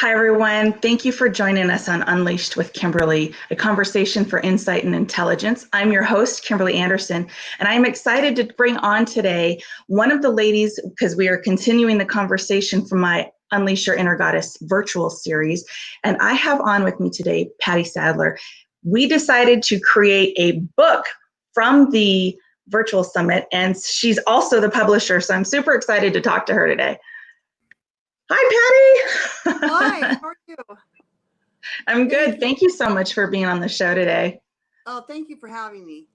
Hi, everyone. Thank you for joining us on Unleashed with Kimberly, a conversation for insight and intelligence. I'm your host, Kimberly Anderson, and I'm excited to bring on today one of the ladies because we are continuing the conversation from my Unleash Your Inner Goddess virtual series. And I have on with me today, Patty Sadler. We decided to create a book from the virtual summit, and she's also the publisher. So I'm super excited to talk to her today. Hi, Patty. Hi, how are you? I'm good. Thank you so much for being on the show today. Oh, thank you for having me.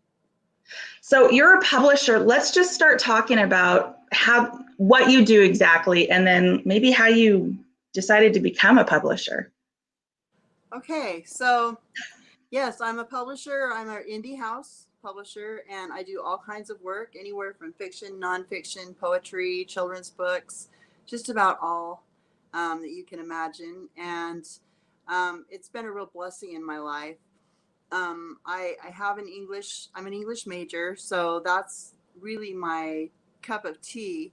So you're a publisher. Let's just start talking about what you do exactly, and then maybe how you decided to become a publisher. Okay, so yes, I'm a publisher. I'm an indie house publisher, and I do all kinds of work, anywhere from fiction, nonfiction, poetry, children's books, just about all that you can imagine. And it's been a real blessing in my life. I have I'm an English major, so that's really my cup of tea.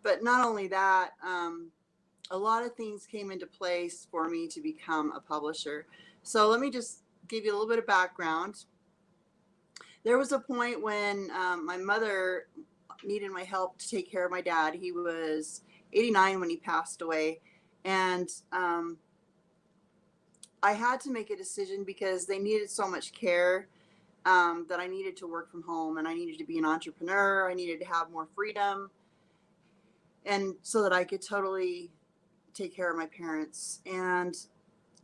But not only that, a lot of things came into place for me to become a publisher. So let me just give you a little bit of background. There was a point when my mother needed my help to take care of my dad. He was 89 when he passed away. And I had to make a decision because they needed so much care that I needed to work from home, and I needed to be an entrepreneur. I needed to have more freedom, and so that I could totally take care of my parents. And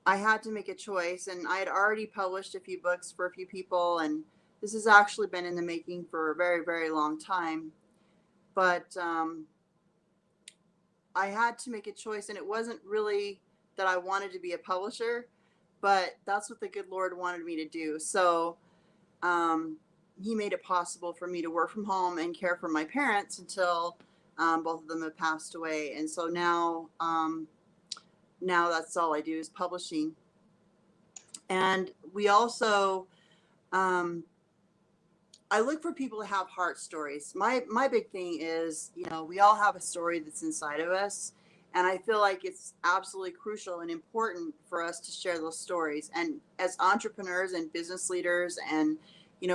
I had to make a choice, and I had already published a few books for a few people, and this has actually been in the making for a very, very long time. But I had to make a choice, and it wasn't really that I wanted to be a publisher, but that's what the good Lord wanted me to do. So he made it possible for me to work from home and care for my parents until both of them have passed away. And so now that's all I do is publishing. And we also, I look for people to have heart stories. My big thing is, we all have a story that's inside of us. And I feel like it's absolutely crucial and important for us to share those stories. And as entrepreneurs and business leaders and,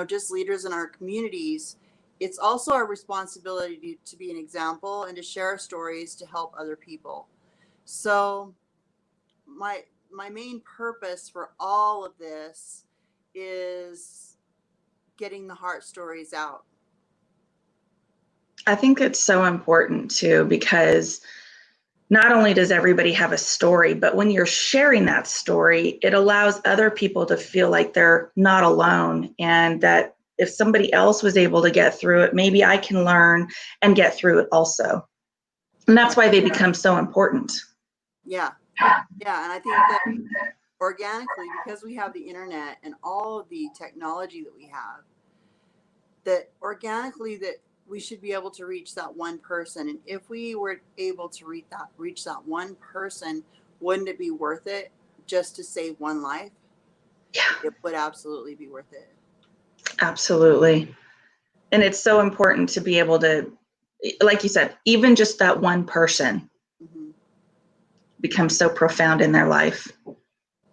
just leaders in our communities, it's also our responsibility to be an example and to share our stories to help other people. So my main purpose for all of this is getting the heart stories out. I think it's so important too, because not only does everybody have a story, but when you're sharing that story, it allows other people to feel like they're not alone, and that if somebody else was able to get through it, maybe I can learn and get through it also. And that's why they become so important. Yeah. And I think that organically, because we have the internet and all of the technology that we have, that organically that we should be able to reach that one person. And if we were able to reach that one person, wouldn't it be worth it just to save one life? Yeah. It would absolutely be worth it. Absolutely. And it's so important to be able to, like you said, even just that one person becomes so profound in their life.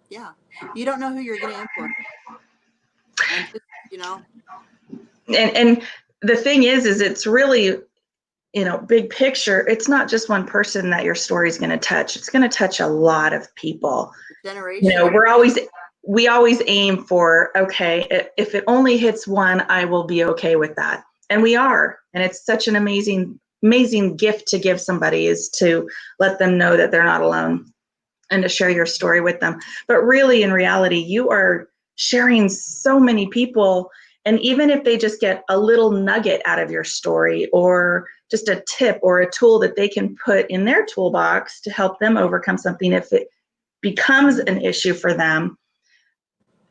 Yeah. You don't know who you're going to influence. And just, And the thing is it's really, big picture. It's not just one person that your story is going to touch. It's going to touch a lot of people. Generation. We always aim for, okay, if it only hits one, I will be okay with that. And we are. And it's such an amazing gift to give somebody, is to let them know that they're not alone and to share your story with them. But really, in reality, you are sharing so many people. And even if they just get a little nugget out of your story, or just a tip or a tool that they can put in their toolbox to help them overcome something, if it becomes an issue for them,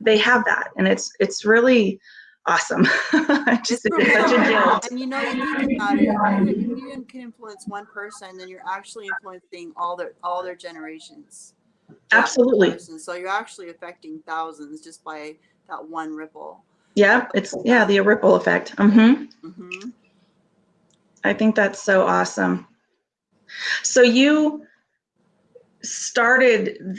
they have that. And it's really awesome. It's such a gift. And you think about it, if you can influence one person, then you're actually influencing all their generations. Absolutely. So you're actually affecting thousands just by that one ripple. Yeah, the ripple effect. I think that's so awesome. So started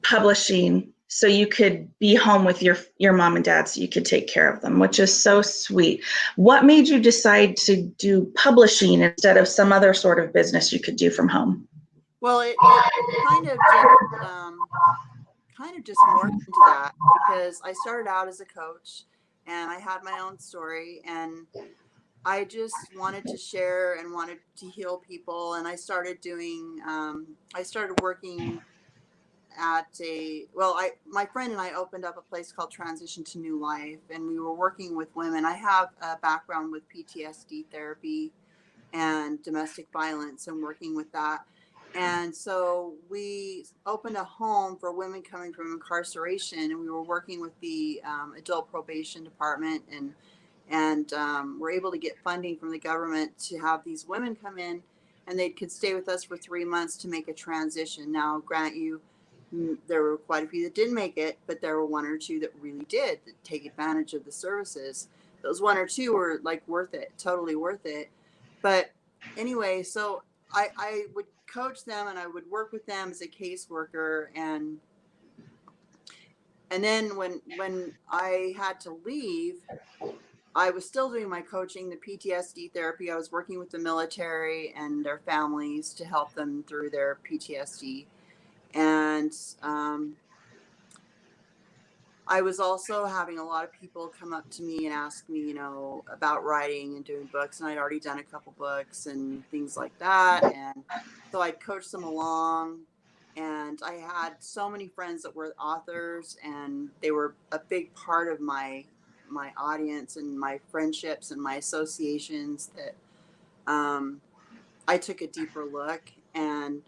publishing so you could be home with your mom and dad so you could take care of them, which is so sweet. What made you decide to do publishing instead of some other sort of business you could do from home? Well, it kind of just morphed into that because I started out as a coach and I had my own story and I just wanted to share and wanted to heal people. And I started doing, I started working at my friend and I opened up a place called Transition to New Life, and we were working with women. I have a background with PTSD therapy and domestic violence and working with that. And so we opened a home for women coming from incarceration, and we were working with the adult probation department, and we're able to get funding from the government to have these women come in, and they could stay with us for 3 months to make a transition. Now, grant you, there were quite a few that didn't make it, but there were one or two that really did that take advantage of the services. Those one or two were like worth it, totally worth it. But anyway, so I would coach them and I would work with them as a caseworker, and then when I had to leave, I was still doing my coaching, the PTSD therapy. I was working with the military and their families to help them through their PTSD. And I was also having a lot of people come up to me and ask me, about writing and doing books. And I'd already done a couple books and things like that. And so I coached them along. And I had so many friends that were authors, and they were a big part of my audience and my friendships and my associations that I took a deeper look and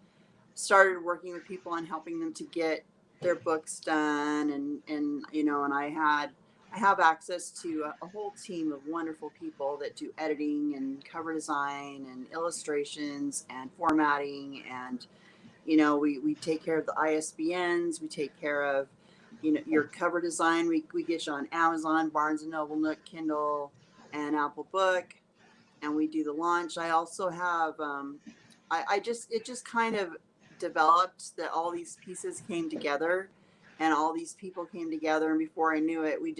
started working with people on helping them to get their books done, and I have access to a whole team of wonderful people that do editing and cover design and illustrations and formatting, and we take care of the ISBNs, we take care of your cover design. We get you on Amazon, Barnes and Noble, Nook, Kindle, and Apple Book, and we do the launch. I also have it just kind of developed that all these pieces came together and all these people came together, and before I knew it, we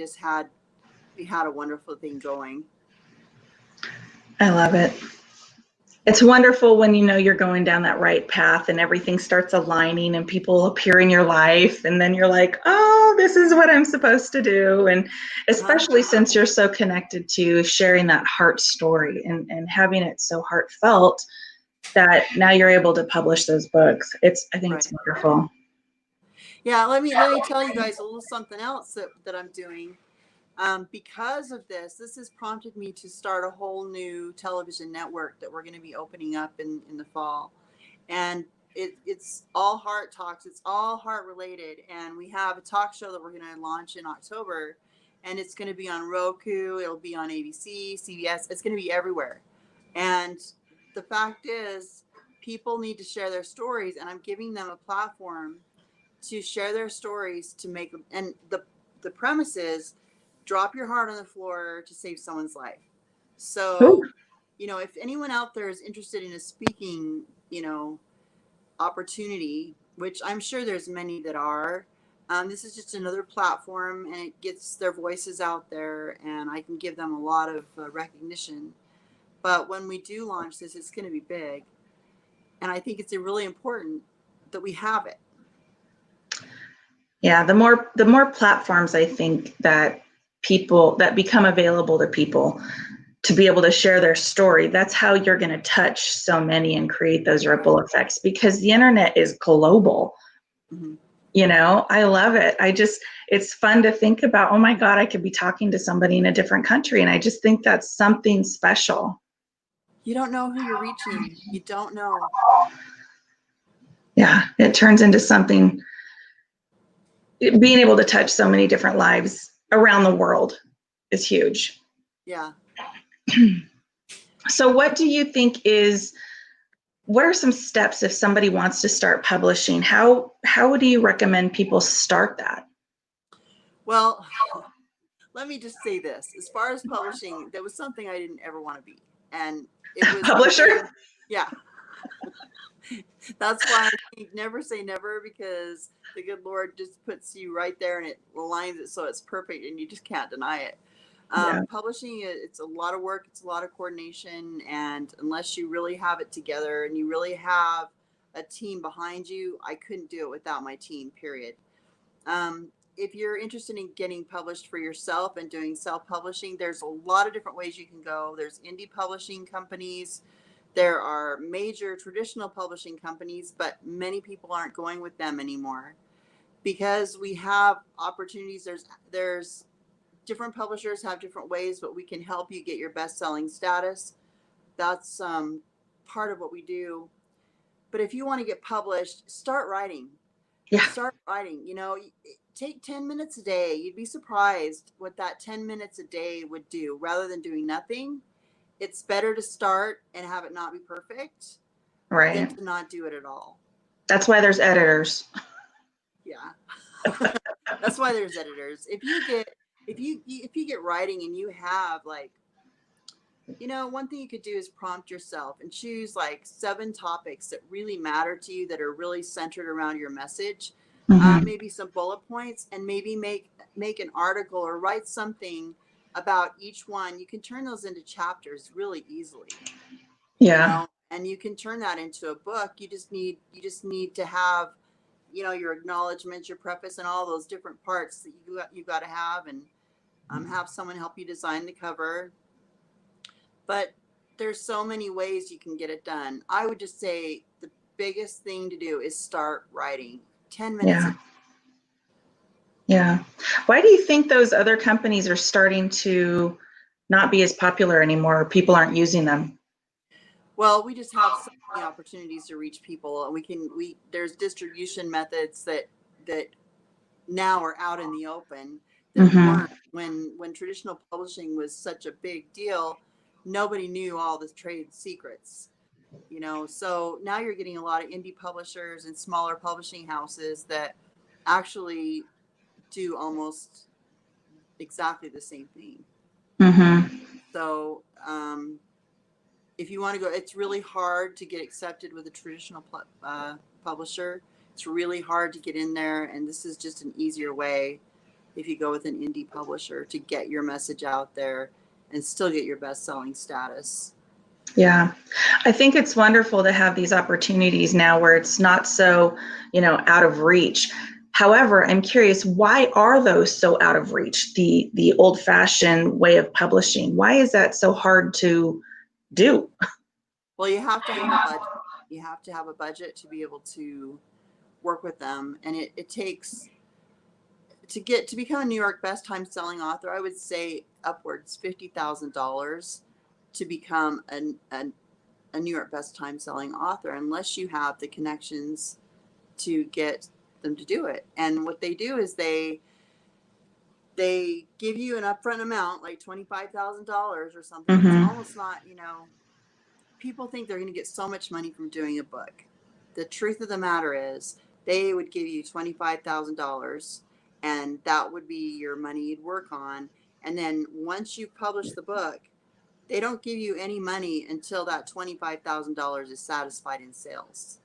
had a wonderful thing going. I love it. It's wonderful when you're going down that right path and everything starts aligning and people appear in your life, and then you're like, oh, this is what I'm supposed to do. And especially since you're so connected to sharing that heart story and having it so heartfelt that now you're able to publish those books. I think it's wonderful. Yeah, let me tell you guys a little something else that I'm doing. Because of this has prompted me to start a whole new television network that we're going to be opening up in the fall. And it's all heart talks. It's all heart related. And we have a talk show that we're going to launch in October. And it's going to be on Roku. It'll be on ABC, CBS. It's going to be everywhere. And the fact is, people need to share their stories. And I'm giving them a platform to share their stories to make them. And the premise is, drop your heart on the floor to save someone's life. So, if anyone out there is interested in a speaking, opportunity, which I'm sure there's many that are, this is just another platform, and it gets their voices out there, and I can give them a lot of recognition. But when we do launch this, it's going to be big. And I think it's really important that we have it. Yeah, the more platforms I think that become available to people to be able to share their story, that's how you're going to touch so many and create those ripple effects, because the internet is global. Mm-hmm. I love it. It's fun to think about, oh my God, I could be talking to somebody in a different country. And I just think that's something special. You don't know who you're reaching. You don't know. Yeah, it turns into something. Being able to touch so many different lives around the world is huge. Yeah. So what do you think what are some steps if somebody wants to start publishing? How would you recommend people start that? Well, let me just say this. As far as publishing, there was something I didn't ever want to be. And it was publisher? Yeah. That's why I think never say never, because the good Lord just puts you right there and it aligns it so it's perfect and you just can't deny it. Yeah. Publishing, it's a lot of work, it's a lot of coordination, and unless you really have it together and you really have a team behind you, I couldn't do it without my team, period. If you're interested in getting published for yourself and doing self-publishing, there's a lot of different ways you can go. There's indie publishing companies. There are major traditional publishing companies, but many people aren't going with them anymore because we have opportunities. There's different publishers have different ways, but we can help you get your best-selling status. That's part of what we do. But if you want to get published, start writing. Yeah. Start writing. Take 10 minutes a day. You'd be surprised what that 10 minutes a day would do rather than doing nothing. It's better to start and have it not be perfect than Right. to not do it at all. That's why there's editors. Yeah. That's why there's editors. If you get writing and you have one thing you could do is prompt yourself and choose like 7 topics that really matter to you, that are really centered around your message. Maybe some bullet points, and maybe make an article or write something about each one. You can turn those into chapters really easily. Yeah. And you can turn that into a book. You just need to have your acknowledgments, your preface, and all those different parts that you got to have, and have someone help you design the cover. But there's so many ways you can get it done. I would just say the biggest thing to do is start writing. 10 minutes. Yeah. Yeah. Why do you think those other companies are starting to not be as popular anymore? People aren't using them. Well, we just have so many opportunities to reach people, and there's distribution methods that now are out in the open that weren't when traditional publishing was such a big deal. Nobody knew all the trade secrets, so now you're getting a lot of indie publishers and smaller publishing houses that actually do almost exactly the same thing. So if you want to go, it's really hard to get accepted with a traditional publisher. It's really hard to get in there, and this is just an easier way if you go with an indie publisher to get your message out there and still get your best-selling status. Yeah. I think it's wonderful to have these opportunities now where it's not so, out of reach. However, I'm curious, why are those so out of reach? The old-fashioned way of publishing. Why is that so hard to do? Well, you have to have a budget. You have to have a budget to be able to work with them, and it takes to become a New York best time selling author. I would say upwards $50,000 to become a New York best time selling author, unless you have the connections to get them to do it. And what they do is they give you an upfront amount, like $25,000 or something. It's almost not, people think they're going to get so much money from doing a book. The truth of the matter is they would give you $25,000, and that would be your money you'd work on. And then once you publish the book, they don't give you any money until that $25,000 is satisfied in sales.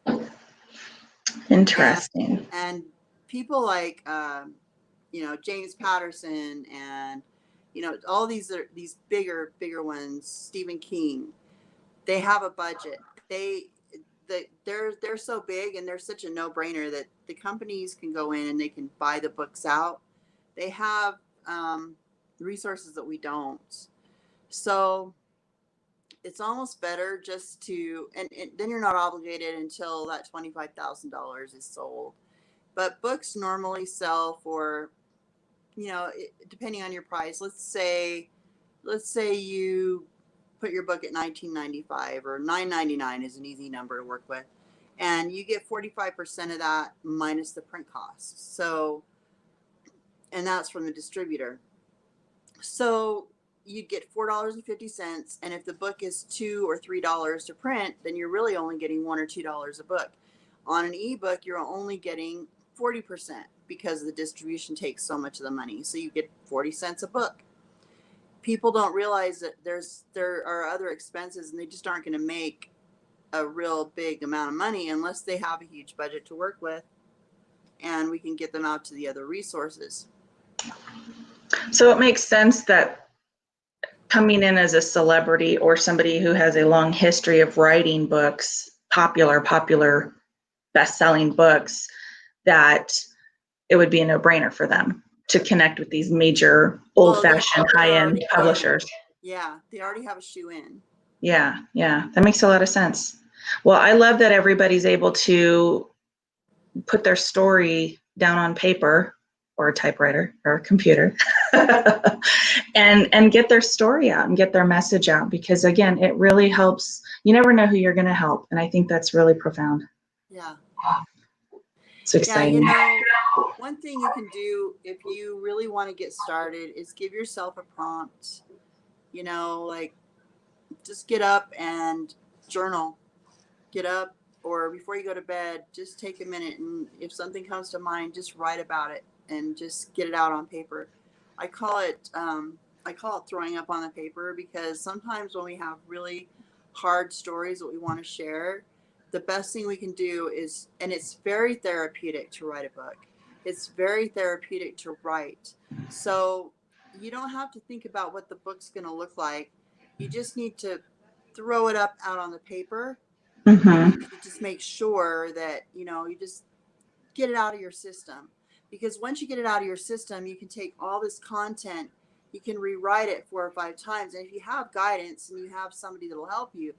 Interesting. And people like, James Patterson and, all these bigger ones, Stephen King, they have a budget. They're so big and they're such a no-brainer that the companies can go in and they can buy the books out. They have resources that we don't. So it's almost better just to, and then you're not obligated until that $25,000 is sold. But books normally sell for, depending on your price. Let's say you put your book at $19.95 or $9.99 is an easy number to work with, and you get 45% of that minus the print costs. So, and that's from the distributor. So you'd get $4.50, and if the book is $2 or $3 to print, then you're really only getting $1 or $2 a book. On an ebook, you're only getting 40% because the distribution takes so much of the money. So you get 40 cents a book. People don't realize that there are other expenses, and they just aren't going to make a real big amount of money unless they have a huge budget to work with, and we can get them out to the other resources. So it makes sense that coming in as a celebrity or somebody who has a long history of writing books, popular best-selling books, that it would be a no-brainer for them to connect with these major old-fashioned high-end publishers. Yeah, they already have a shoe in. Yeah, that makes a lot of sense. Well, I love that everybody's able to put their story down on paper or a typewriter or a computer and get their story out and get their message out, because again, it really helps. You never know who you're going to help, and I think that's really profound. Yeah. It's exciting. Yeah, one thing you can do if you really want to get started is give yourself a prompt. Like just get up and journal. Get up, or before you go to bed, just take a minute, and if something comes to mind, just write about it and just get it out on paper. I call it throwing up on the paper, because sometimes when we have really hard stories that we want to share, the best thing we can do is, and it's very therapeutic to write a book. It's very therapeutic to write. So you don't have to think about what the book's going to look like. You just need to throw it up out on the paper. Mm-hmm. And you just make sure that, you just get it out of your system. Because once you get it out of your system, you can take all this content, you can rewrite it 4 or 5 times. And if you have guidance and you have somebody that'll help you,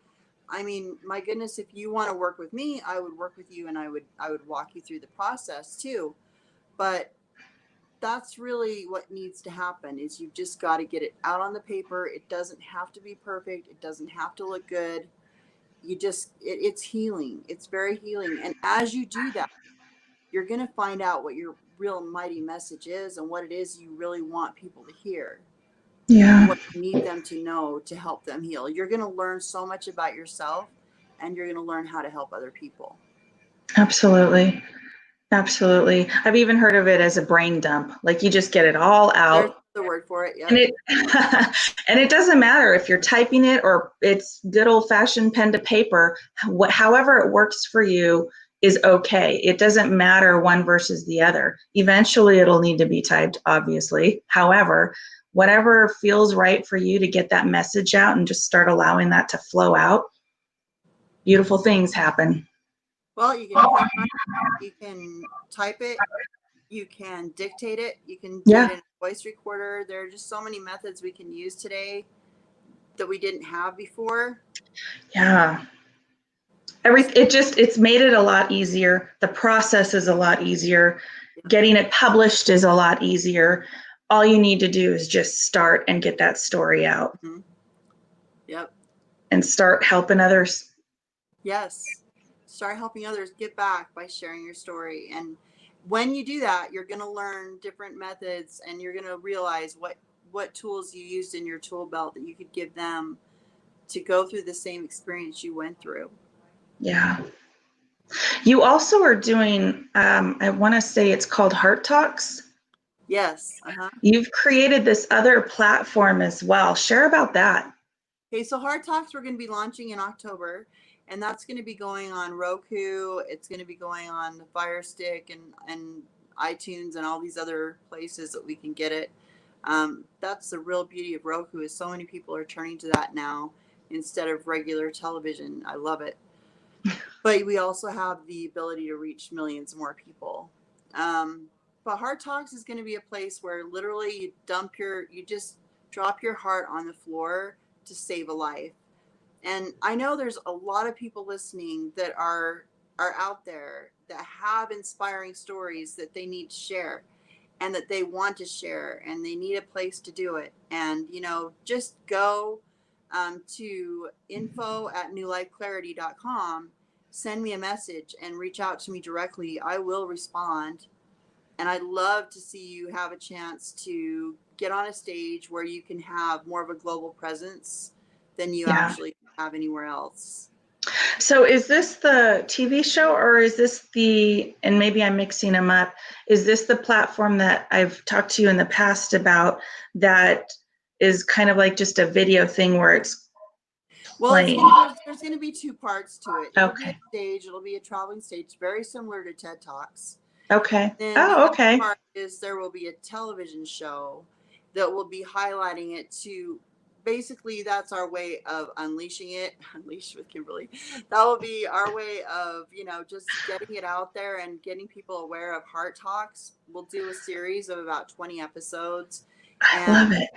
I mean, my goodness, if you want to work with me, I would work with you, and I would walk you through the process too. But that's really what needs to happen, is you've just got to get it out on the paper. It doesn't have to be perfect. It doesn't have to look good. It's healing. It's very healing. And as you do that, you're going to find out what your real mighty message is and what it is you really want people to hear. Yeah. And what you need them to know to help them heal. You're going to learn so much about yourself, and you're going to learn how to help other people. Absolutely. I've even heard of it as a brain dump. Like you just get it all out. There's the word for it. Yeah. And it doesn't matter if you're typing it or it's good old fashioned pen to paper. However it works for you is okay. It doesn't matter one versus the other. Eventually it'll need to be typed, obviously. However, whatever feels right for you to get that message out and just start allowing that to flow out, beautiful things happen. Well, you can type it, you can dictate it, you can do it in a voice recorder. There are just so many methods we can use today that we didn't have before. Yeah. It's made it a lot easier. The process is a lot easier. Getting it published is a lot easier. All you need to do is just start and get that story out. Mm-hmm. Yep. And start helping others. Yes. Start helping others get back by sharing your story. And when you do that, you're going to learn different methods, and you're going to realize what tools you used in your tool belt that you could give them to go through the same experience you went through. Yeah. You also are doing, I want to say it's called Heart Talks. Yes. Uh-huh. You've created this other platform as well. Share about that. Okay, so Heart Talks we're going to be launching in October, and that's going to be going on Roku. It's going to be going on the Fire Stick and iTunes and all these other places that we can get it. That's the real beauty of Roku, is so many people are turning to that now instead of regular television. I love it. But we also have the ability to reach millions more people. But Heart Talks is going to be a place where literally you just drop your heart on the floor to save a life. And I know there's a lot of people listening that are out there that have inspiring stories that they need to share and that they want to share, and they need a place to do it. And, just go to info@newlifeclarity.com, send me a message and reach out to me directly. I will respond. And I'd love to see you have a chance to get on a stage where you can have more of a global presence than you actually have anywhere else. So is this the TV show, or is this and maybe I'm mixing them up, is this the platform that I've talked to you in the past about that is kind of like just a video thing where it's Well, explain. there's going to be two parts to it. It'll be a Okay. stage. It'll be a traveling stage, very similar to TED Talks. Okay. Then the Oh, other okay. part is there will be a television show that will be highlighting it to basically that's our way of unleashing it. Unleash with Kimberly. That will be our way of, just getting it out there and getting people aware of Heart Talks. We'll do a series of about 20 episodes, I and love it.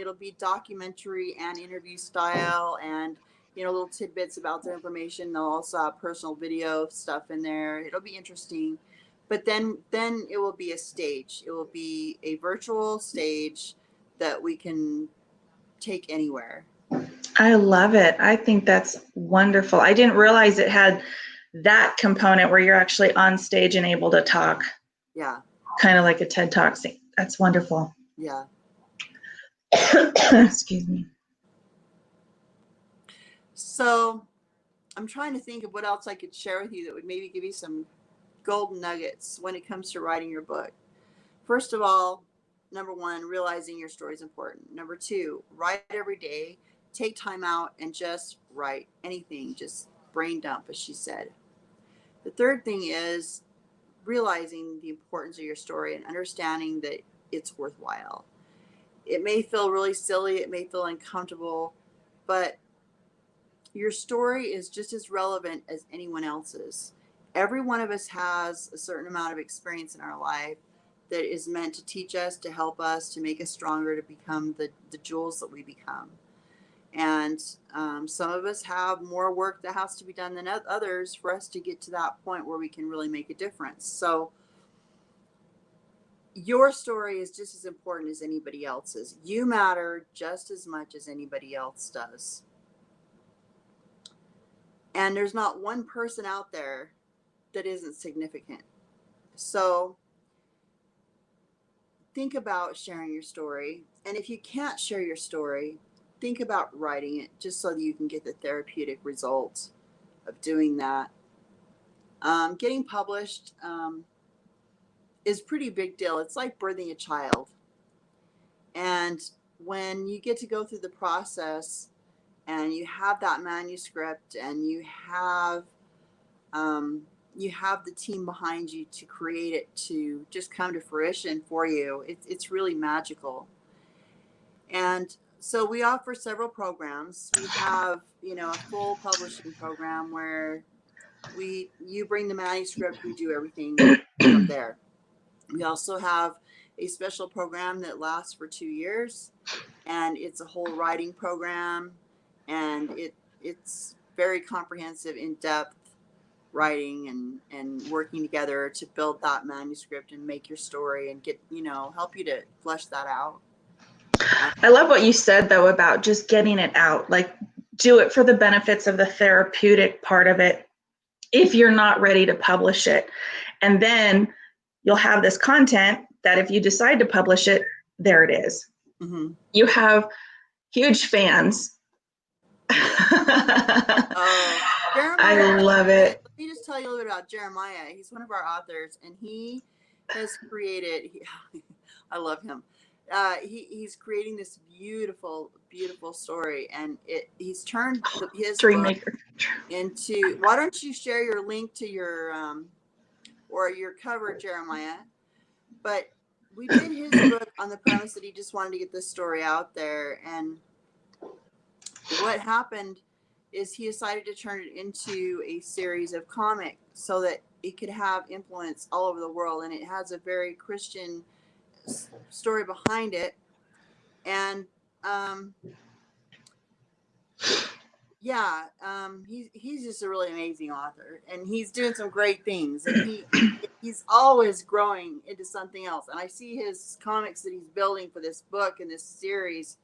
it'll be documentary and interview style, and little tidbits about their information. They'll also have personal video stuff in there. It'll be interesting. But then it will be a stage. It will be a virtual stage that we can take anywhere. I love it. I think that's wonderful. I didn't realize it had that component where you're actually on stage and able to talk, Yeah. kind of like a TED Talk. That's wonderful. Yeah. Excuse me. So I'm trying to think of what else I could share with you that would maybe give you some golden nuggets when it comes to writing your book. First of all, number one, realizing your story is important. Number two, write every day. Take time out and just write anything, just brain dump, as she said. The third thing is realizing the importance of your story and understanding that it's worthwhile. It may feel really silly, it may feel uncomfortable, but your story is just as relevant as anyone else's. Every one of us has a certain amount of experience in our life that is meant to teach us, to help us, to make us stronger, to become the jewels that we become. And some of us have more work that has to be done than others for us to get to that point where we can really make a difference. So your story is just as important as anybody else's. You matter just as much as anybody else does. And there's not one person out there that isn't significant. So think about sharing your story. And if you can't share your story, think about writing it just so that you can get the therapeutic results of doing that. Getting published is a pretty big deal. It's like birthing a child. And when you get to go through the process and you have that manuscript and you have the team behind you to create it to just come to fruition for you, it's really magical. And so we offer several programs. We have, a full publishing program where you bring the manuscript, we do everything from there. We also have a special program that lasts for 2 years, and it's a whole writing program, and it's very comprehensive, in-depth writing and working together to build that manuscript and make your story and get, help you to flesh that out. I love what you said, though, about just getting it out. Like, do it for the benefits of the therapeutic part of it if you're not ready to publish it. And then you'll have this content that if you decide to publish it, there it is. Mm-hmm. You have huge fans. Oh, I love it. Let me just tell you a little bit about Jeremiah. He's one of our authors, and he has created, I love him. He's creating this beautiful, beautiful story, and he's turned his book into. Why don't you share your link to your or your cover, Jeremiah? But we did his book on the premise that he just wanted to get this story out there, and what happened is he decided to turn it into a series of comics so that it could have influence all over the world, and it has a very Christian story behind it. And he's just a really amazing author, and he's doing some great things, and he's always growing into something else. And I see his comics that he's building for this book and this series,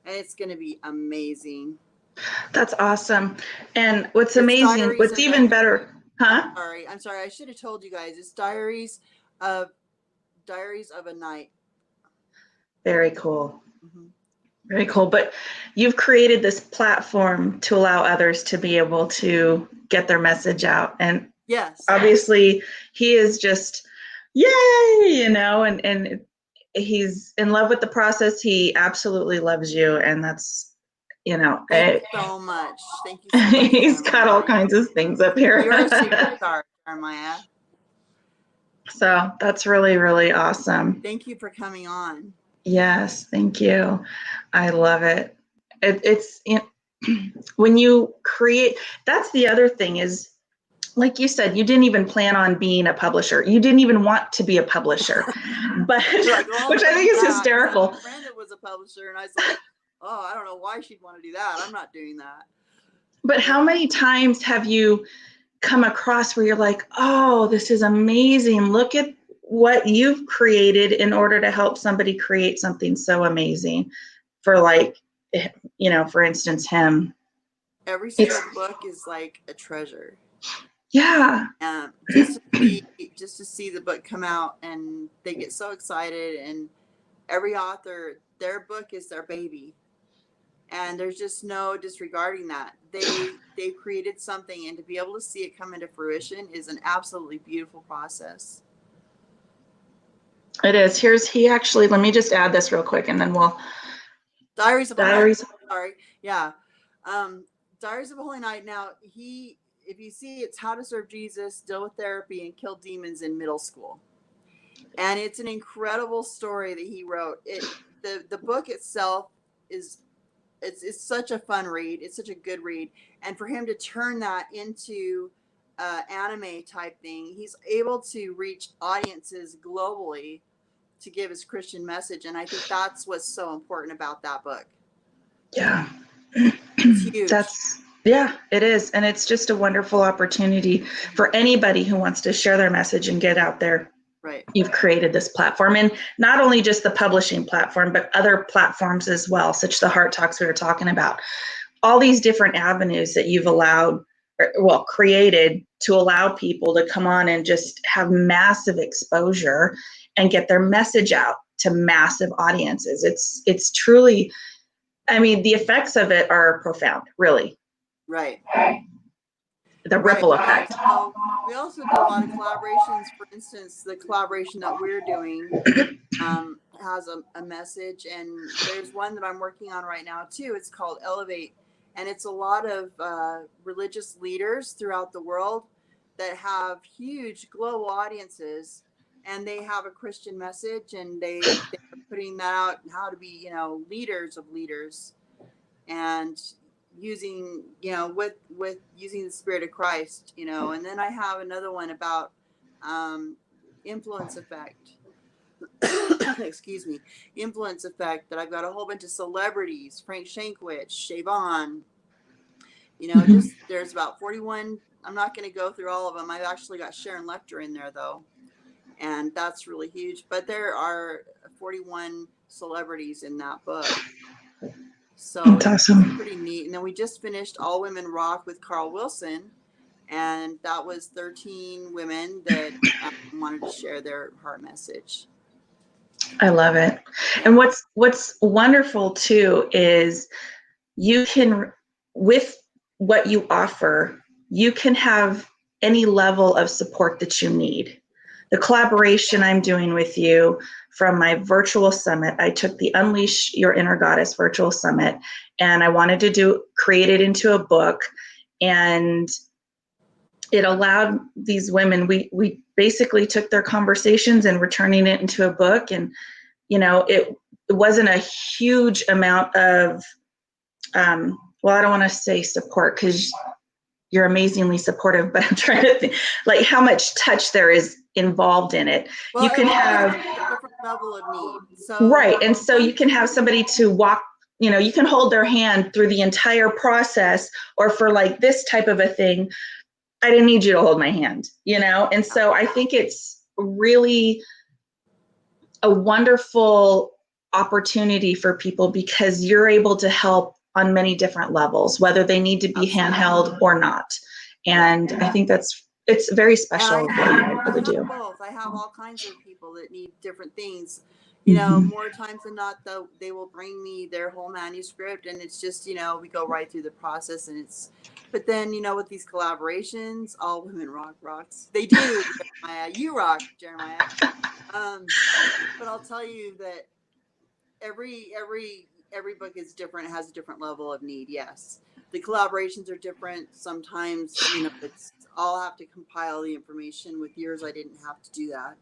and it's going to be amazing. That's awesome. And what's amazing, what's even better, huh? I'm sorry. I should have told you guys. It's Diaries of a Night. Very cool. Mm-hmm. Very cool. But you've created this platform to allow others to be able to get their message out. And yes, obviously he is just, yay, and he's in love with the process. He absolutely loves you. And that's Thank you so much. Thank you so much. He's got all kinds of things up here. You're a superstar, Jeremiah. So that's really, really awesome. Thank you for coming on. Yes, thank you. I love it. It's when you create, that's the other thing is, like you said, you didn't even plan on being a publisher. You didn't even want to be a publisher, but Like, well, which I think is hysterical. My friend was a publisher, and I was like, oh, I don't know why she'd want to do that. I'm not doing that. But how many times have you come across where you're like, oh, this is amazing. Look at what you've created in order to help somebody create something so amazing for, like, for instance, him. Every single book is like a treasure. Yeah. Just to see the book come out, and they get so excited, and every author, their book is their baby. And there's just no disregarding that. They've created something, and to be able to see it come into fruition is an absolutely beautiful process. It is. Let me just add this real quick, and then we'll. Diaries of a Holy Night. Sorry. Yeah. Diaries of a Holy Night. Now, if you see, it's how to serve Jesus, deal with therapy, and kill demons in middle school. And it's an incredible story that he wrote. The book itself is, it's such a fun read. It's such a good read. And for him to turn that into anime type thing, he's able to reach audiences globally to give his Christian message. And I think that's what's so important about that book. Yeah. It's huge. Yeah, it is. And it's just a wonderful opportunity for anybody who wants to share their message and get out there. Right. You've created this platform, and not only just the publishing platform, but other platforms as well, such the Heart Talks we were talking about. All these different avenues that you've created to allow people to come on and just have massive exposure and get their message out to massive audiences. It's truly, the effects of it are profound, really. Right. The ripple effect. We also do a lot of collaborations. For instance, the collaboration that we're doing has a message, and there's one that I'm working on right now too. It's called Elevate, and it's a lot of religious leaders throughout the world that have huge global audiences, and they have a Christian message, and they're putting that out, how to be, leaders of leaders, and using, with using the Spirit of Christ, and then I have another one about influence effect. Excuse me, influence effect, that I've got a whole bunch of celebrities, Frank Shankwitz, Shavon, just there's about 41. I'm not going to go through all of them. I've actually got Sharon Lecter in there though, and that's really huge. But there are 41 celebrities in that book. So that's awesome. It's pretty neat. And then we just finished All Women Rock with Carl Wilson, and that was 13 women that wanted to share their heart message. I love it. And what's wonderful too is you can, with what you offer, you can have any level of support that you need. The collaboration I'm doing with you from my virtual summit, I took the Unleash Your Inner Goddess virtual summit, and I wanted to create it into a book, and it allowed these women, we basically took their conversations and we're turning it into a book. And it wasn't a huge amount of I don't want to say support, because you're amazingly supportive, but I'm trying to think like how much touch there is involved in it. Well, you can have a different level of need. So, right. And so you can have somebody to walk, you can hold their hand through the entire process, or for like this type of a thing, I didn't need you to hold my hand, And so I think it's really a wonderful opportunity for people, because you're able to help on many different levels, whether they need to be handheld or not. And I think it's very special what you're able to do. Both. I have all kinds of people that need different things. More times than not, though, they will bring me their whole manuscript, and it's just, we go right through the process, and but then, with these collaborations, All Women rocks. They do, Jeremiah. You rock, Jeremiah. But I'll tell you that every every book is different, has a different level of need. Yes. The collaborations are different. Sometimes, I'll have to compile the information. With yours, I didn't have to do that.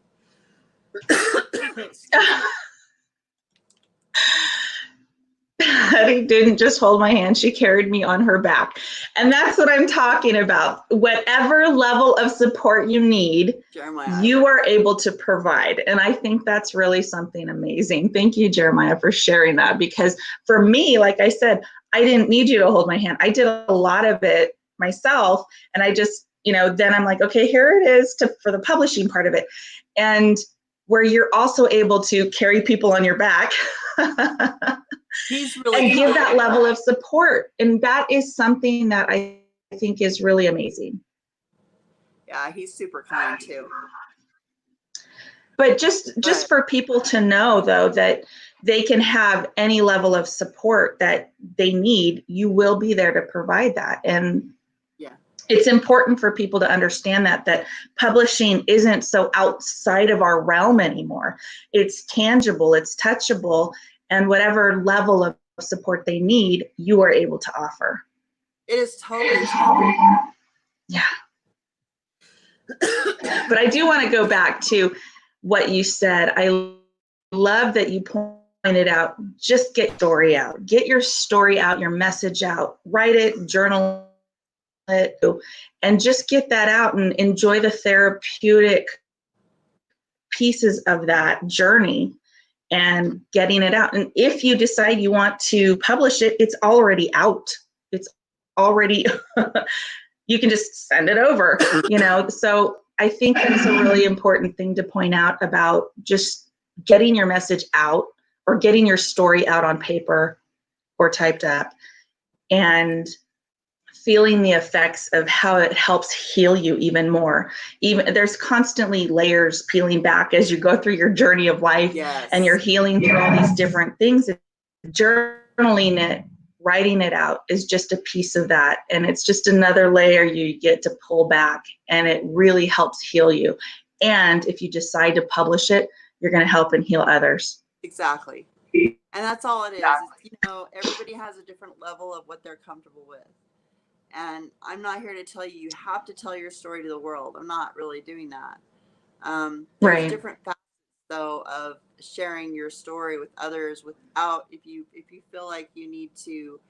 Patty didn't just hold my hand, she carried me on her back. And that's what I'm talking about. Whatever level of support you need, Jeremiah, you are able to provide. And I think that's really something amazing. Thank you, Jeremiah, for sharing that. Because for me, like I said, I didn't need you to hold my hand. I did a lot of it myself. And I just, then I'm like, okay, here it is for the publishing part of it. And where you're also able to carry people on your back. He's really and give that level of support. And that is something that I think is really amazing. Yeah, he's super kind too. But just for people to know, though, that they can have any level of support that they need, you will be there to provide that. And yeah, it's important for people to understand that publishing isn't so outside of our realm anymore. It's tangible, it's touchable, and whatever level of support they need, you are able to offer. It is totally. Yeah. But I do want to go back to what you said. I love that you pointed out, just get story out. Get your story out, your message out. Write it, journal it, and just get that out and enjoy the therapeutic pieces of that journey and getting it out. And if you decide you want to publish it, it's already out. It's already, you can just send it over, So I think that's a really important thing to point out about just getting your message out or getting your story out on paper or typed up and feeling the effects of how it helps heal you even more. Even there's constantly layers peeling back as you go through your journey of life. Yes. And you're healing through all these different things. Journaling it, writing it out is just a piece of that. And it's just another layer you get to pull back, and it really helps heal you. And if you decide to publish it, you're going to help and heal others. Exactly. And that's all it is. Everybody has a different level of what they're comfortable with. And I'm not here to tell you have to tell your story to the world. I'm not really doing that. There's different facets, though, of sharing your story with others without, if you feel like you need to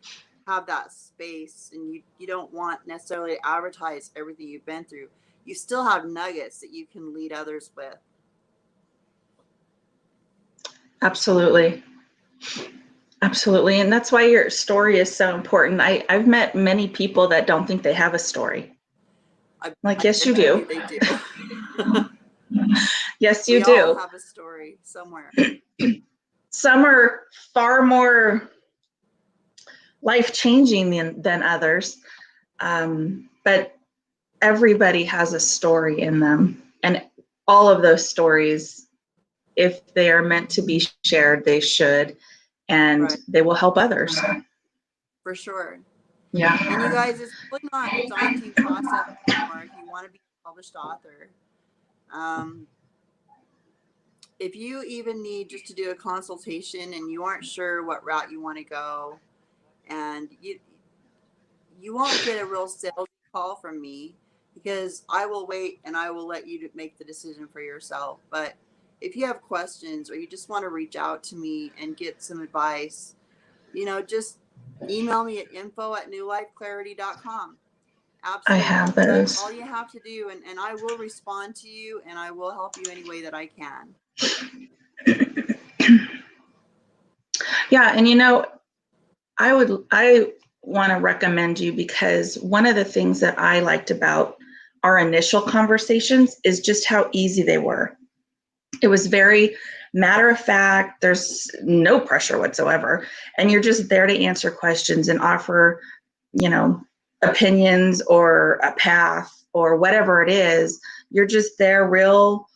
have that space and you don't want necessarily to advertise everything you've been through, you still have nuggets that you can lead others with. Absolutely. Absolutely. And that's why your story is so important. I've met many people that don't think they have a story. Yes, you do. They do. Yes, you do. We all have a story somewhere. Some are far more life-changing than others. But everybody has a story in them. And all of those stories, if they are meant to be shared, they should. And they will help others. For sure. Yeah. And you guys, it's really not a daunting process anymore if you want to be a published author. If you even need just to do a consultation and you aren't sure what route you want to go, and you won't get a real sales call from me, because I will wait and I will let you make the decision for yourself. But if you have questions or you just want to reach out to me and get some advice, just email me at info@newlifeclarity.com. Absolutely. I have those. That's all you have to do. And I will respond to you and I will help you any way that I can. Yeah. And I want to recommend you, because one of the things that I liked about our initial conversations is just how easy they were. It was very matter of fact. There's no pressure whatsoever. And you're just there to answer questions and offer, opinions or a path or whatever it is. You're just there real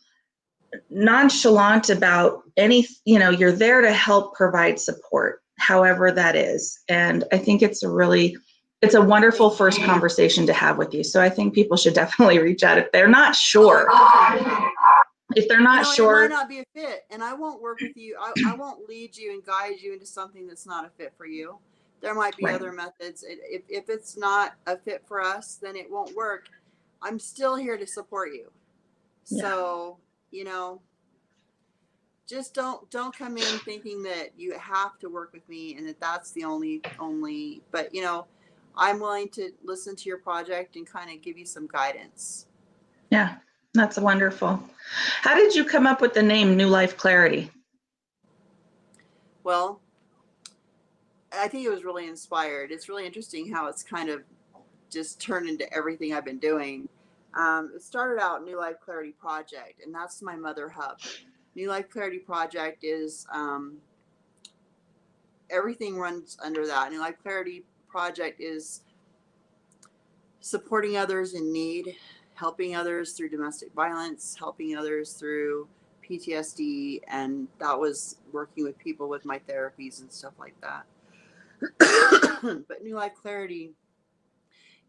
nonchalant about you're there to help provide support, however that is. And I think it's a wonderful first conversation to have with you. So I think people should definitely reach out if they're not sure. If they're not It might sure, not be a fit, and I won't work with you. I won't lead you and guide you into something that's not a fit for you. There might be right. other methods. If it's not a fit for us, then it won't work. I'm still here to support you. Yeah. So, you know, just don't come in thinking that you have to work with me and that that's the only, but I'm willing to listen to your project and kind of give you some guidance. Yeah. That's wonderful. How did you come up with the name New Life Clarity? Well, I think it was really inspired. It's really interesting how it's kind of just turned into everything I've been doing. It started out New Life Clarity Project, and that's my mother hub. New Life Clarity Project is everything runs under that. New Life Clarity Project is supporting others in need, helping others through domestic violence, helping others through PTSD, and that was working with people with my therapies and stuff like that. But New Life Clarity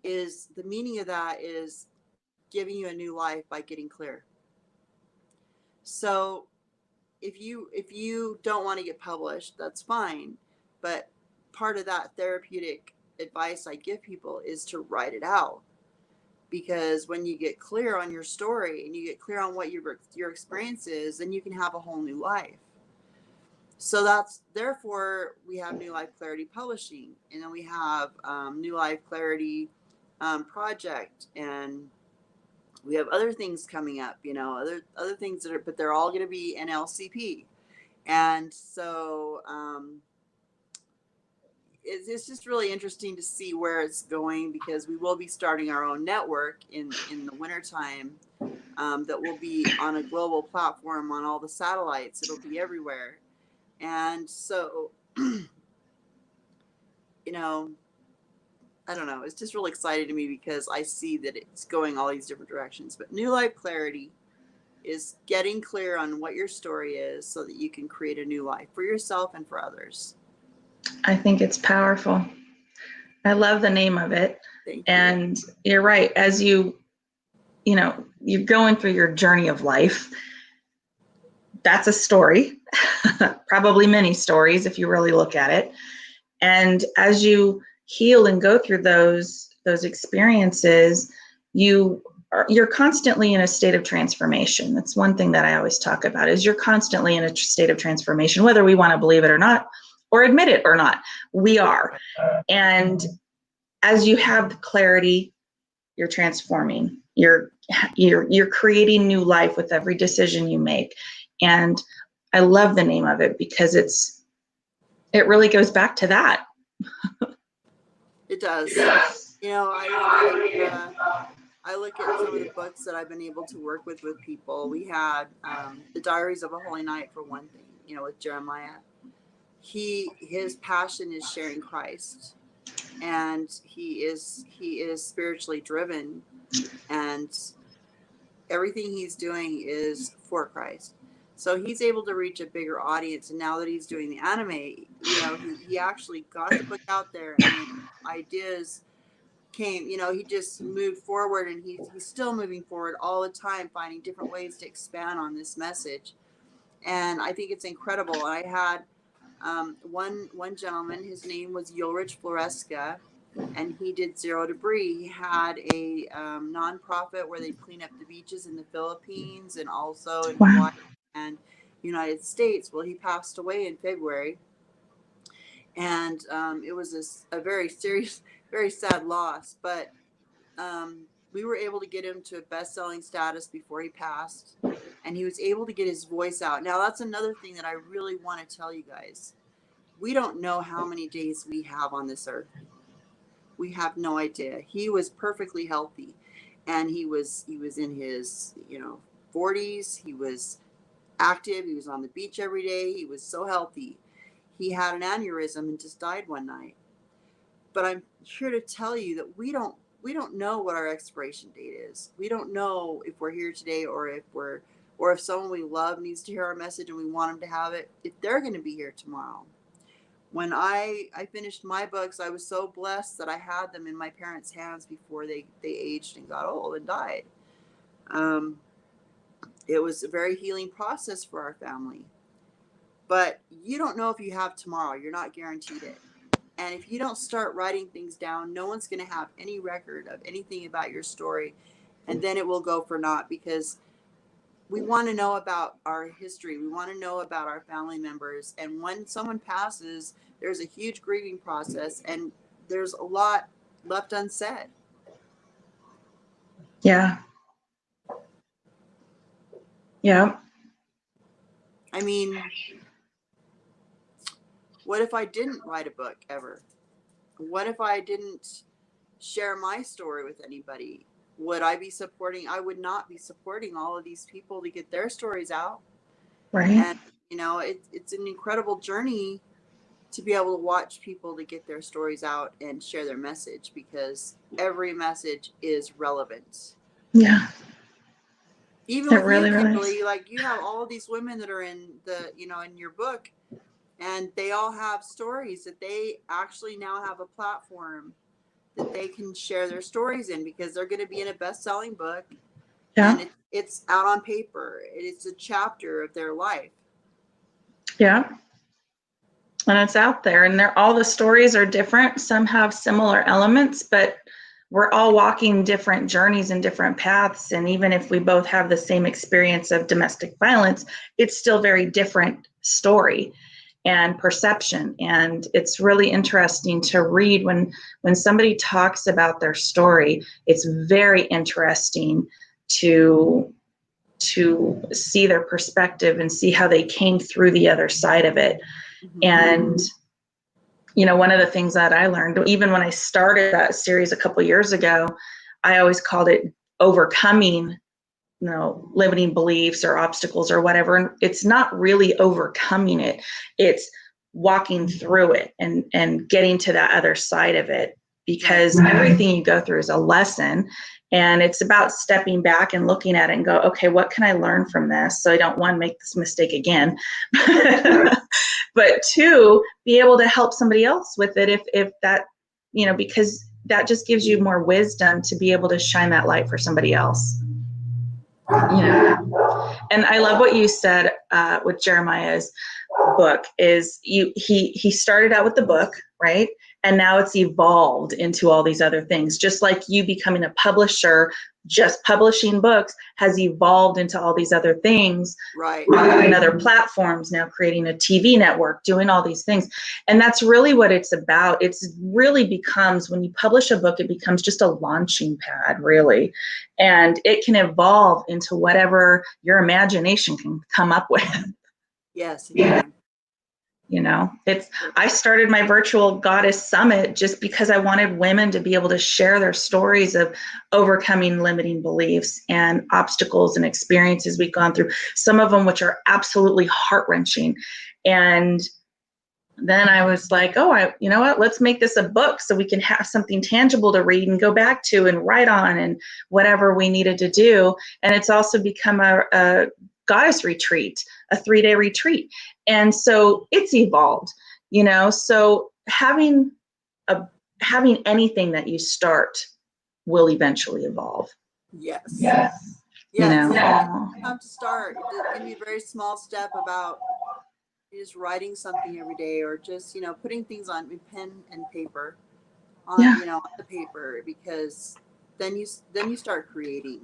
is the meaning of that is giving you a new life by getting clear. So if you don't want to get published, that's fine. But part of that therapeutic advice I give people is to write it out. Because when you get clear on your story and you get clear on what your experience is, then you can have a whole new life. So that's therefore we have New Life Clarity Publishing, and then we have New Life Clarity Project, and we have other things coming up, other things that are, but they're all going to be NLCP. And so it's just really interesting to see where it's going, because we will be starting our own network in the wintertime that will be on a global platform on all the satellites. It'll be everywhere. And so, I don't know. It's just really exciting to me because I see that it's going all these different directions. But New Life Clarity is getting clear on what your story is so that you can create a new life for yourself and for others. I think it's powerful. I love the name of it. Thank you. And you're right. As you're going through your journey of life, that's a story, probably many stories if you really look at it. And as you heal and go through those experiences, you're constantly in a state of transformation. That's one thing that I always talk about, is you're constantly in a state of transformation, whether we want to believe it or not, or admit it or not, we are. And as you have the clarity, you're transforming. You're creating new life with every decision you make. And I love the name of it because it really goes back to that. It does. I look at some of the books that I've been able to work with people. We had the Diaries of a Holy Night, for one thing, with Jeremiah. His passion is sharing Christ, and he is spiritually driven, and everything he's doing is for Christ. So he's able to reach a bigger audience. And now that he's doing the anime, he actually got the book out there, and ideas came, he just moved forward, and he's still moving forward all the time, finding different ways to expand on this message. And I think it's incredible. I had one gentleman, his name was Ulrich Floresca, and he did Zero Debris. He had a nonprofit where they clean up the beaches in the Philippines and also in Hawaii and United States. Well, he passed away in February, and it was a very serious, very sad loss. But we were able to get him to a best-selling status before he passed, and he was able to get his voice out. Now, that's another thing that I really want to tell you guys. We don't know how many days we have on this earth. We have no idea. He was perfectly healthy, and he was in his 40s. He was active. He was on the beach every day. He was so healthy. He had an aneurysm and just died one night. But I'm here to tell you that we don't know what our expiration date is. We don't know if we're here today, or if someone we love needs to hear our message and we want them to have it, if they're going to be here tomorrow. When I finished my books, I was so blessed that I had them in my parents' hands before they aged and got old and died. It was a very healing process for our family. But you don't know if you have tomorrow. You're not guaranteed it. And if you don't start writing things down, no one's going to have any record of anything about your story. And then it will go for naught, because we want to know about our history. We want to know about our family members. And when someone passes, there's a huge grieving process, and there's a lot left unsaid. Yeah. Yeah. I mean, what if I didn't write a book ever? What if I didn't share my story with anybody? Would I be supporting? I would not be supporting all of these people to get their stories out. Right. And, it's an incredible journey to be able to watch people to get their stories out and share their message, because every message is relevant. Yeah. Even with you, Kimberly, like, you have all of these women that are in in your book, and they all have stories that they actually now have a platform that they can share their stories in, because they're going to be in a best-selling book. Yeah. And it's out on paper. It's a chapter of their life. Yeah. And it's out there, and all the stories are different. Some have similar elements, but we're all walking different journeys and different paths. And even if we both have the same experience of domestic violence, it's still very different story and perception. And it's really interesting to read when somebody talks about their story. It's very interesting to see their perspective and see how they came through the other side of it. Mm-hmm. And one of the things that I learned, even when I started that series a couple years ago, I always called it overcoming, limiting beliefs or obstacles or whatever. And it's not really overcoming it. It's walking through it and getting to that other side of it, because everything you go through is a lesson. And it's about stepping back and looking at it and go, okay, what can I learn from this? So I don't, one, make this mistake again. But two, be able to help somebody else with it if that, because that just gives you more wisdom to be able to shine that light for somebody else. And I love what you said with Jeremiah's book is he started out with the book, right? And now it's evolved into all these other things. Just like you becoming a publisher, just publishing books has evolved into all these other things. Right. And other platforms, now creating a TV network, doing all these things. And that's really what it's about. It's really becomes, when you publish a book, it becomes just a launching pad, really. And it can evolve into whatever your imagination can come up with. Yes. Yeah. I started my virtual goddess summit just because I wanted women to be able to share their stories of overcoming limiting beliefs and obstacles and experiences we've gone through, some of them which are absolutely heart-wrenching. And then I was like, you know what, let's make this a book so we can have something tangible to read and go back to and write on and whatever we needed to do. And it's also become a goddess retreat, a 3-day retreat. And so it's evolved, so having anything that you start will eventually evolve. Yes. Yes. You have to start. It can be a very small step about just writing something every day, or just, putting things on pen and paper on, on the paper, because then you start creating.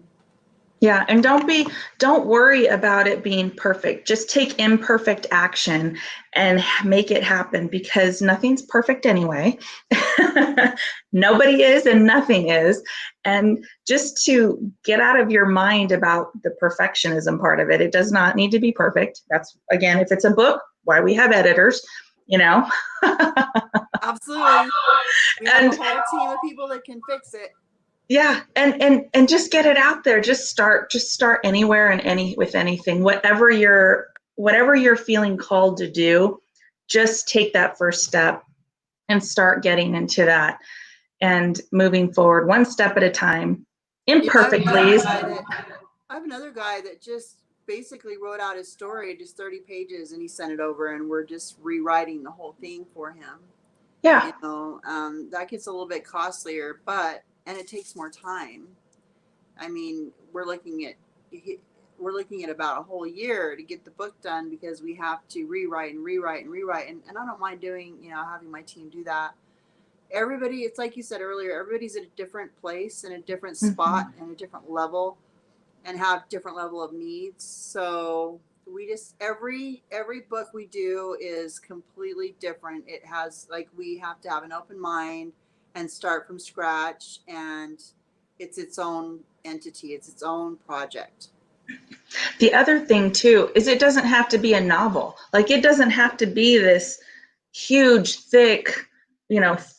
Yeah. And don't worry about it being perfect. Just take imperfect action and make it happen, because nothing's perfect anyway. Nobody is and nothing is. And just to get out of your mind about the perfectionism part of it, it does not need to be perfect. That's, again, if it's a book, why we have editors, Absolutely. We have a whole team of people that can fix it. Yeah. And just get it out there. Just start anywhere and with anything, whatever you're feeling called to do, just take that first step and start getting into that and moving forward one step at a time, imperfectly. I have another guy that just basically wrote out his story, just 30 pages, and he sent it over, and we're just rewriting the whole thing for him. Yeah. That gets a little bit costlier, and it takes more time. I mean, we're looking at we're looking at about a whole year to get the book done because we have to rewrite and rewrite and rewrite. And I don't mind doing, having my team do that. Everybody, it's like you said earlier, everybody's at a different place and a different spot and a different level and have different level of needs. So we just, every book we do is completely different. It has, like, we have to have an open mind and start from scratch, and it's its own entity. It's its own project. The other thing too is it doesn't have to be a novel. Like, it doesn't have to be this huge, thick,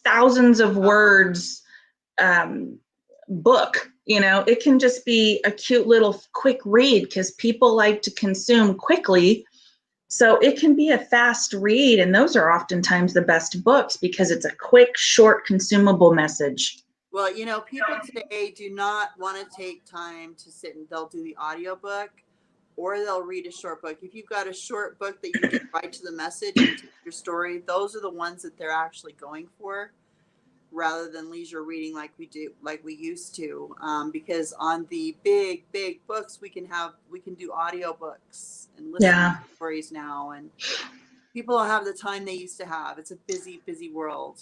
thousands of words book. It can just be a cute little quick read because people like to consume quickly. So it can be a fast read, and those are oftentimes the best books because it's a quick, short, consumable message. Well, people today do not want to take time to sit and they'll do the audiobook or they'll read a short book. If you've got a short book that you can get right to the message and to your story, those are the ones that they're actually going for, rather than leisure reading like we used to. Because on the big books, we can do audiobooks and listen to stories now, and people don't have the time they used to have. It's a busy world.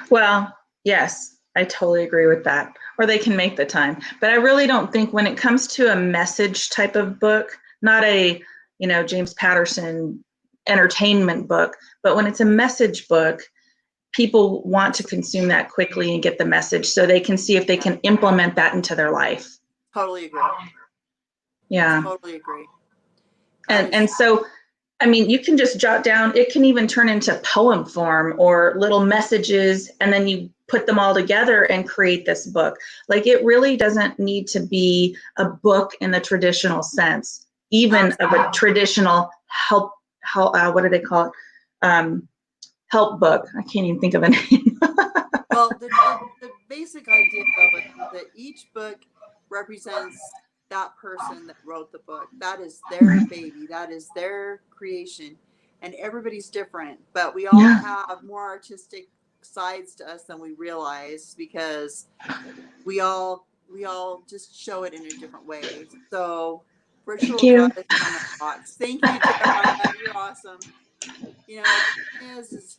Well, yes, I totally agree with that. Or they can make the time. But I really don't think when it comes to a message type of book, not a, James Patterson entertainment book, but when it's a message book, people want to consume that quickly and get the message so they can see if they can implement that into their life. Totally agree. Yeah. Totally agree. And so, you can just jot down, it can even turn into poem form or little messages, and then you put them all together and create this book. Like, it really doesn't need to be a book in the traditional sense, even of a traditional help, what do they call it? Help book. I can't even think of a name. Well, the basic idea though is that each book represents that person that wrote the book. That is their baby. That is their creation. And everybody's different, but we all have more artistic sides to us than we realize because we all just show it in a different way. So virtual goddess on the box. Thank you, Jeremiah. You're awesome. The thing is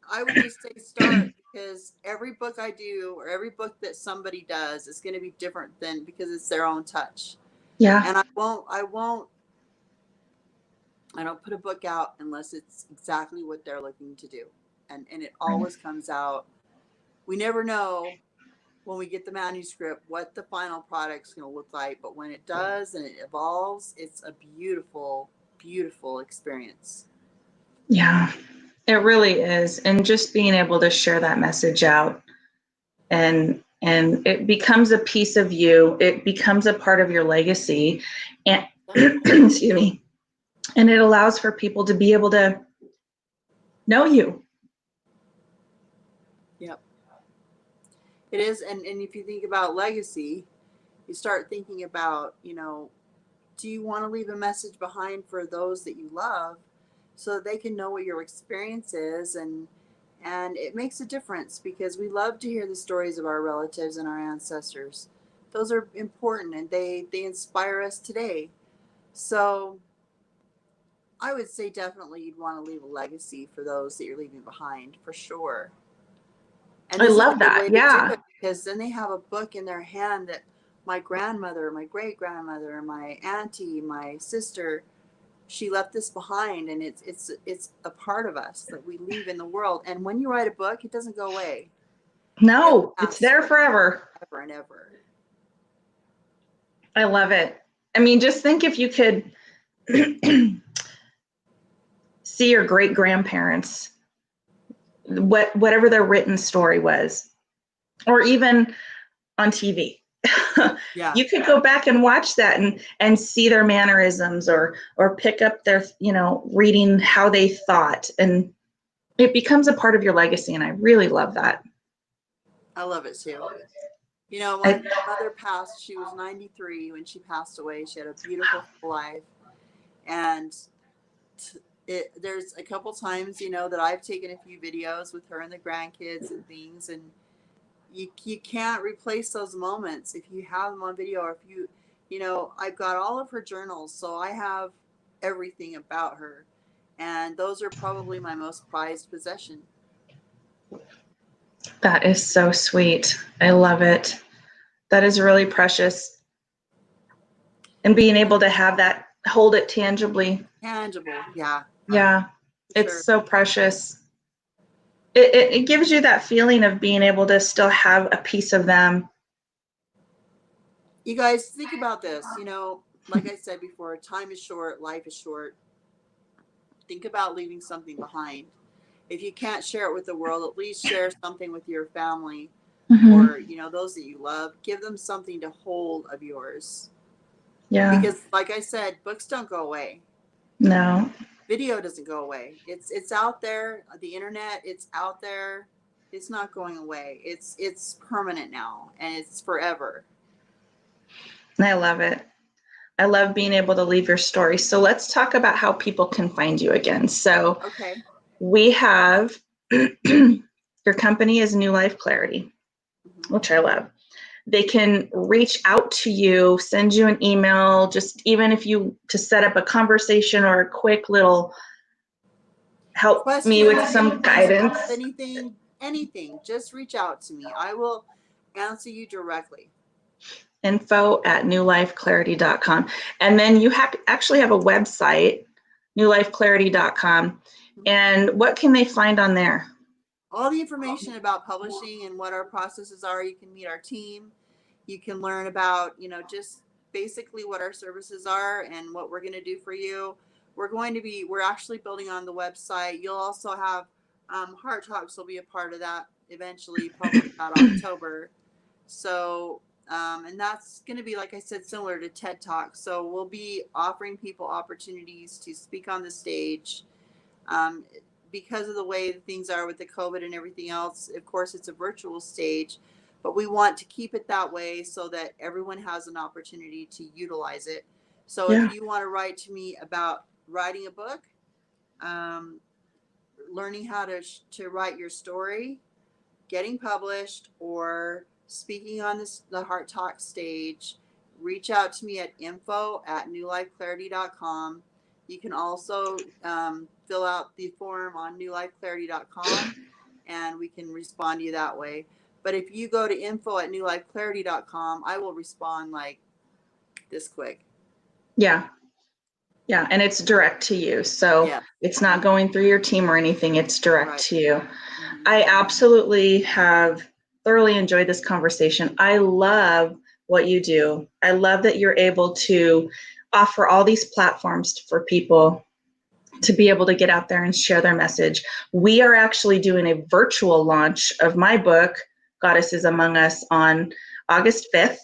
I would just say start, because every book I do or every book that somebody does is going to be different than, because it's their own touch. Yeah. And I don't put a book out unless it's exactly what they're looking to do. And it always comes out. We never know when we get the manuscript what the final product's going to look like, but when it does and it evolves, it's a beautiful, beautiful experience. Yeah. It really is. And just being able to share that message out, and it becomes a piece of you. It becomes a part of your legacy. And excuse me. And it allows for people to be able to know you. Yep. It is. And if you think about legacy, you start thinking about, do you want to leave a message behind for those that you love so that they can know what your experience is? And it makes a difference because we love to hear the stories of our relatives and our ancestors. Those are important and they inspire us today. So I would say definitely you'd want to leave a legacy for those that you're leaving behind, for sure. And I love that. Yeah. Because then they have a book in their hand that my grandmother, my great grandmother, my auntie, my sister, she left this behind, and it's a part of us that we leave in the world. And when you write a book, it doesn't go away. No, it's there forever. Ever and ever. I love it. Just think if you could see your great grandparents, whatever their written story was, or even on TV. Yeah. You could go back and watch that and see their mannerisms or pick up their, reading how they thought, and it becomes a part of your legacy. And I really love that. I love it too. My mother passed, she was 93 when she passed away. She had a beautiful life. And there's a couple times, that I've taken a few videos with her and the grandkids and things, and you can't replace those moments if you have them on video, or if You know, I've got all of her journals, so I have everything about her. And those are probably my most prized possession. That is so sweet. I love it. That is really precious. And being able to have that, hold it tangibly. Tangible, yeah. Yeah, it's Sure. so precious. It gives you that feeling of being able to still have a piece of them. You guys think about this, you know, like I said before, time is short, life is short. Think about leaving something behind. If you can't share it with the world, at least share something with your family Mm-hmm. or, you know, those that you love. Give them something to hold of yours. Yeah. Because like I said, books don't go away. No. Video doesn't go away. It's out there. The internet, it's out there. It's not going away. It's permanent now and it's forever. I love it. I love being able to leave your story. So let's talk about how people can find you again. So Okay. we have your company is New Life Clarity, Mm-hmm. which I love. They can reach out to you, send you an email, just even if you to set up a conversation or a quick little help me with Questions, some anything guidance. else, anything, just reach out to me. I will answer you directly. info@newlifeclarity.com. And then you actually have a website, newlifeclarity.com. And what can they find on there? All the information about publishing and what our processes are. You can meet our team. You can learn about, you know, just basically what our services are and what we're going to do for you. We're actually building on the website. You'll also have Heart Talks will be a part of that eventually, probably about October. So, and that's going to be, like I said, similar to TED Talk. So we'll be offering people opportunities to speak on the stage. Um, because of the way things are with the COVID and everything else, of course, it's a virtual stage, but we want to keep it that way so that everyone has an opportunity to utilize it. So Yeah. if you want to write to me about writing a book, um, learning how to write your story, getting published, or speaking on the Heart Talk stage, reach out to me at info@newlifeclarity.com. You can also fill out the form on newlifeclarity.com and we can respond to you that way. But if you go to info@newlifeclarity.com, I will respond like this quick. Yeah. Yeah. And it's direct to you. So Yeah. it's not going through your team or anything. It's direct Right. to you. Mm-hmm. I absolutely have thoroughly enjoyed this conversation. I love what you do. I love that you're able to offer all these platforms for people to be able to get out there and share their message. We are actually doing a virtual launch of my book, Goddesses Among Us, on August 5th,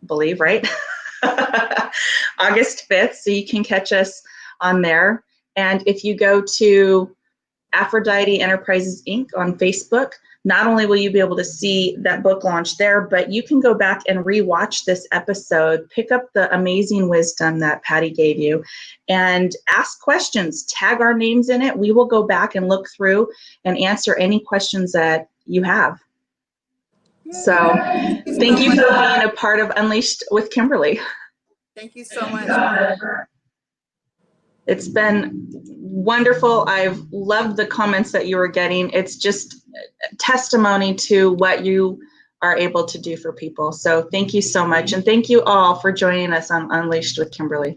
I believe, right? August 5th. So you can catch us on there. And if you go to Aphrodite Enterprises Inc. on Facebook, not only will you be able to see that book launch there, but you can go back and rewatch this episode, pick up the amazing wisdom that Patty gave you, and ask questions. Tag our names in it. We will go back and look through and answer any questions that you have. Yay. So thank you for being a part of Unleashed with Kimberly. Thank you so much. It's been wonderful. I've loved the comments that you were getting. It's just testimony to what you are able to do for people. So thank you so much. And thank you all for joining us on Unleashed with Kimberly.